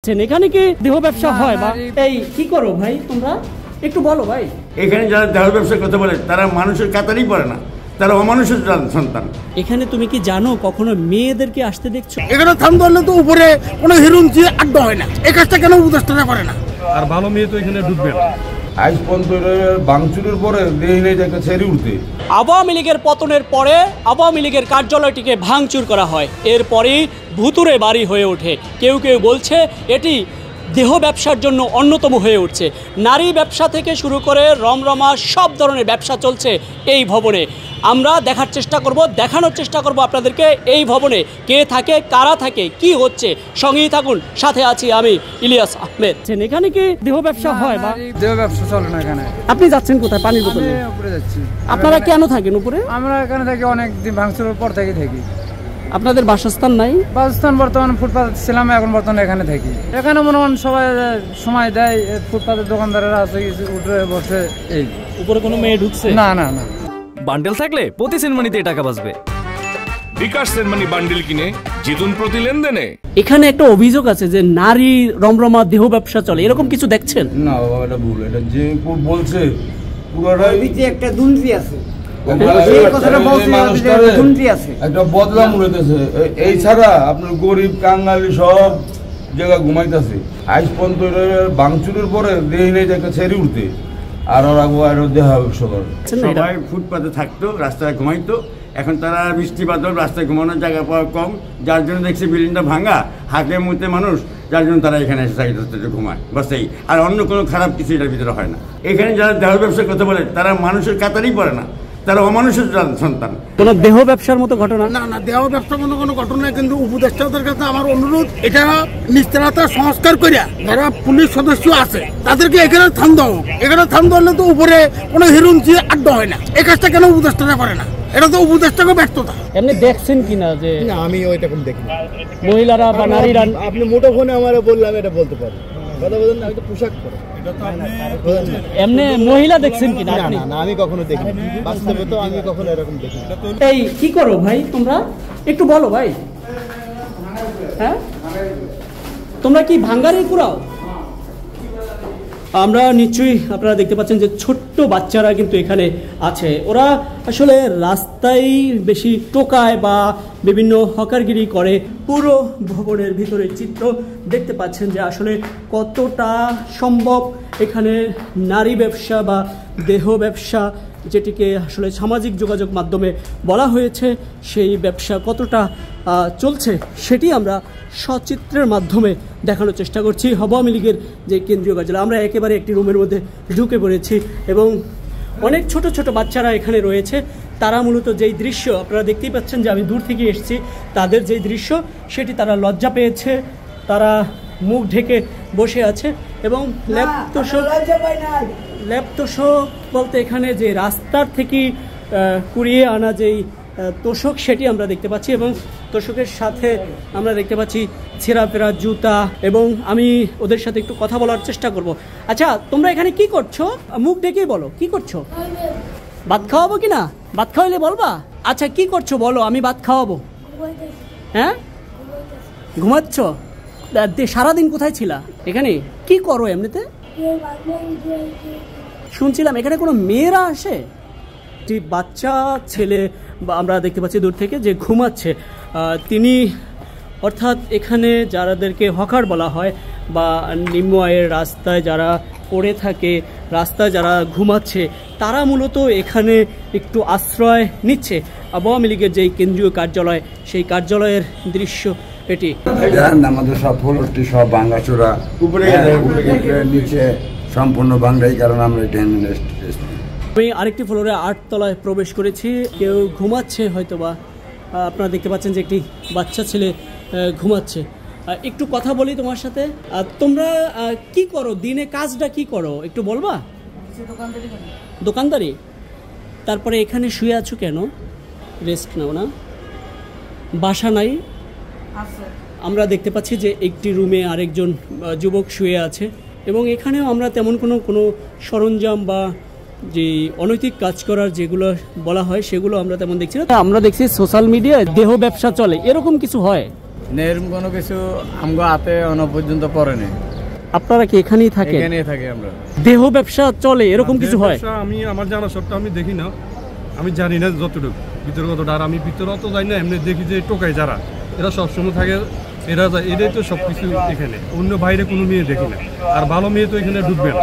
এখানে কি দেহ ব্যবসা হয় বা এই কি করো ভাই তোমরা একটু বলো ভাই। এখানে যারা দেহ ব্যবসার কথা বলে তারা মানুষের কাতারই পড়ে না, তারা অমানুষের সন্তান। এখানে তুমি কি জানো কখনো মেয়েদেরকে আসতে দেখছো? এখানে থাম ধরলে তো উপরে কোনো হিরুঞ্চি আড্ডা হয় না, এই কাজটা কেন উপদেষ্টারা করে না? আর ভালো মেয়ে তো এখানে ঢুকবে না। আজ পর্যন্ত বাংচুরের পরে ছেড়ে উঠতে আওয়ামী লীগের পতনের পরে আওয়ামী লীগের কার্যালয়টিকে ভাঙচুর করা হয়, এরপরই ভুতুরে বাড়ি হয়ে ওঠে। কেউ কেউ বলছে এটি দেহ ব্যবসার জন্য অন্যতম হয়ে উঠছে। নারী ব্যবসা থেকে শুরু করে রমরমা সব ধরনের ব্যবসা চলছে এই ভবনে। আমরা দেখানোর চেষ্টা করব আপনাদেরকে এই ভবনে কে থাকে, কারা থাকে, কি হচ্ছে। সঙ্গেই থাকুন, সাথে আছি আমি ইলিয়াস আহমেদ। এখানে কি দেহ ব্যবসা হয় বা দেহ ব্যবসা চলে না এখানে? আপনি যাচ্ছেন কোথায়? পানির বোতলে উপরে যাচ্ছি। আপনারা কেন থাকেন উপরে? আমরা এখানে থাকি, অনেক দিন ভাঙচুরের পর থেকে থাকি। আপনাদের বাসস্থান নাই? বাসস্থান বর্তমানে ফুটপাথ ছিলাম, এখন বর্তমানে এখানে থাকি। এখানে মনে হয় সবাই সময় দেয়, ফুটপাথের দোকানদারেরা আছে কিছু উঠে বসে। এই উপরে কোনো মেয়ে ঢুকছে? না না না। বান্ডেল থাকলে প্রতি সেনমানিতে টাকা বাঁচবে। বিকাশ সেনমানি বান্ডেল কিনে জিতুন প্রতি লেনদেনে। এখানে একটা অভিযোগ আছে যে নারী রমরমা দেহ ব্যবসা চলে, এরকম কিছু দেখছেন? না বাবা, এটা ভুল। এটা যে বলছে পুরোটাই একটা দুর্নীতি আছে, একটা বদলাম উড়েতেছে। এই ছাড়া আপনার গরিব কাঙ্গালি সব জায়গা ঘুমাইতেছে। আজ পর্যন্ত বাংচুরের পরে ছেড়ে উঠতে আর ওরা দেহা সবাই ফুটপাতে থাকতো, রাস্তায় ঘুমাইতো। এখন তারা বৃষ্টি বাদল, রাস্তায় ঘুমানোর জায়গা পাওয়া কম, যার জন্য দেখছি বিল্ডিংটা ভাঙা, হাতে মুতে মানুষ, যার জন্য তারা এখানে এসে ঘুমায় বাসেই। আর অন্য কোনো খারাপ কিছু এটার ভিতরে হয় না। এখানে যারা দেহ ব্যবসার কথা বলে তারা মানুষের কাতারই পড়ে না, তারা অমানুষের সন্তান। কোনো দেহ ব্যবসার মতো ঘটনা না না, দেহ ব্যবসার মতো কোনো ঘটনা। কিন্তু উপদেষ্টাদের কাছে আমার অনুরোধ, এটা নিস্তারতা সংস্কার করিয়া যারা পুলিশ সদস্য আছে তাদেরকে এখানে থাম দাও। এখানে থাম ধরলে তো উপরে কোনো হিরুঞ্চি আড্ডা হয় না, এই কাজটা কেন উপদেষ্টারা করে না? এটা তো উপদেষ্টাকে ব্যর্থতা। এমনি দেখছেন কিনা যে না, আমি ওইরকম দেখি মহিলারা বা নারীরা? আপনি মুঠোফোনে আমার বললাম, এটা বলতে পারি। কথা বলেন না, এটা পোশাক পরে। এমনি মহিলা দেখছেন কিনা? না, আমি কখনো দেখিনি, বাস্তবে তো আমি কখনো এরকম দেখিনি। এই কি করো ভাই তোমরা একটু বলো ভাই। হ্যাঁ, তোমরা কি ভাঙ্গারি কুড়াও? আমরা নিশ্চয়ই আপনারা দেখতে পাচ্ছেন যে ছোট্ট বাচ্চারা কিন্তু এখানে আছে। ওরা আসলে রাস্তায় বেশি টোকায় বা বিভিন্ন হকারগিরি করে। পুরো ভবনের ভিতরের চিত্র দেখতে পাচ্ছেন যে আসলে কতটা সম্ভব এখানে নারী ব্যবসা বা দেহ ব্যবসা, যেটিকে আসলে সামাজিক যোগাযোগ মাধ্যমে বলা হয়েছে, সেই ব্যবসা কতটা চলছে সেটি আমরা সচিত্রের মাধ্যমে দেখানোর চেষ্টা করছি। আওয়ামী লীগের যে কেন্দ্রীয় কার্যালয়, আমরা একেবারে একটি রুমের মধ্যে ঢুকে পড়েছি এবং অনেক ছোট ছোট বাচ্চারা এখানে রয়েছে। তারা মূলত যেই দৃশ্য আপনারা দেখতেই পাচ্ছেন যে আমি দূর থেকে এসেছি, তাদের যেই দৃশ্য সেটি তারা লজ্জা পেয়েছে, তারা মুখ ঢেকে বসে আছে এবং ল্যাপটপ বলতে এখানে যে রাস্তার থেকে কুড়িয়ে আনা যেই তোষক সেটি আমরা দেখতে পাচ্ছি এবং তোষকের সাথে আমরা দেখতে পাচ্ছি ছেঁড়াফেরা জুতা। এবং আমি ওদের সাথে একটু কথা বলার চেষ্টা করব। আচ্ছা, তোমরা এখানে কি করছো? মুখ ডেকেই বলো, কি করছো? ভাত খাওয়াবো কিনা? ভাত খাওয়াইলে বলবা। আচ্ছা, কি করছো বলো, আমি ভাত খাওয়াবো। হ্যাঁ, ঘুমাচ্ছ? সারাদিন কোথায় ছিলা? এখানে কি করো এমনিতে? শুনছিলাম এখানে কোনো মেয়েরা আসে? বাচ্চা ছেলে আমরা দেখতে পাচ্ছি দূর থেকে যে ঘুমাচ্ছে। তিনি অর্থাৎ এখানে যারাদেরকে হকার বলা হয় বা নিম্ন আয়ের রাস্তায় যারা পড়ে থাকে, রাস্তায় যারা ঘুমাচ্ছে, তারা মূলত এখানে একটু আশ্রয় নিচ্ছে। আওয়ামী লীগের যেই কেন্দ্রীয় কার্যালয়, সেই কার্যালয়ের দৃশ্য এটি। আমাদের সব ফ্লোরটি সব ভাঙাচোরা, উপরে নিচে সম্পূর্ণ ভাঙাই, কারণ আমরা আমি আরেকটি ফ্লোরে 8 তলায় প্রবেশ করেছি। কেউ ঘুমাচ্ছে হয়তোবা, আপনারা দেখতে পাচ্ছেন যে একটি বাচ্চা ছেলে ঘুমাচ্ছে। একটু কথা বলি তোমার সাথে। তোমরা কি করো দিনে, কাজটা কি করো একটু বলবা? দোকানদারি। তারপরে এখানে শুয়ে আছো কেন? রেস্ট নাও না? বাসা নাই? আমরা দেখতে পাচ্ছি যে একটি রুমে আরেকজন যুবক শুয়ে আছে এবং এখানেও আমরা তেমন কোনো সরঞ্জাম বা যে অনৈতিক কাজ করার যেগুলো বলা হয় সেগুলো আমরা তেমন দেখছি না। আমরা দেখছি সোশ্যাল মিডিয়ায় দেহ ব্যবসা চলে, এরকম কিছু হয়? না এরকম কোনো কিছু আমগো হাতে অন পর্যন্ত পড়ে নেই। আপনারা কি এখানেই থাকেন? এখানেই থাকি আমরা। দেহ ব্যবসা চলে এরকম কিছু হয়? আমি আমার জানা সবটা আমি দেখি না, আমি জানি না যতটুকু ভিতরে কতটা, আর আমি ভিতরে অত যাই না, এমনি দেখি যে টোকাই যারা এরা সবসময় থাকে, এরা এটাই তো সব কিছু এখানে, অন্য বাইরে কোনো মেয়ে দেখি না, আর ভালো মেয়ে তো এখানে ঢুকবে না।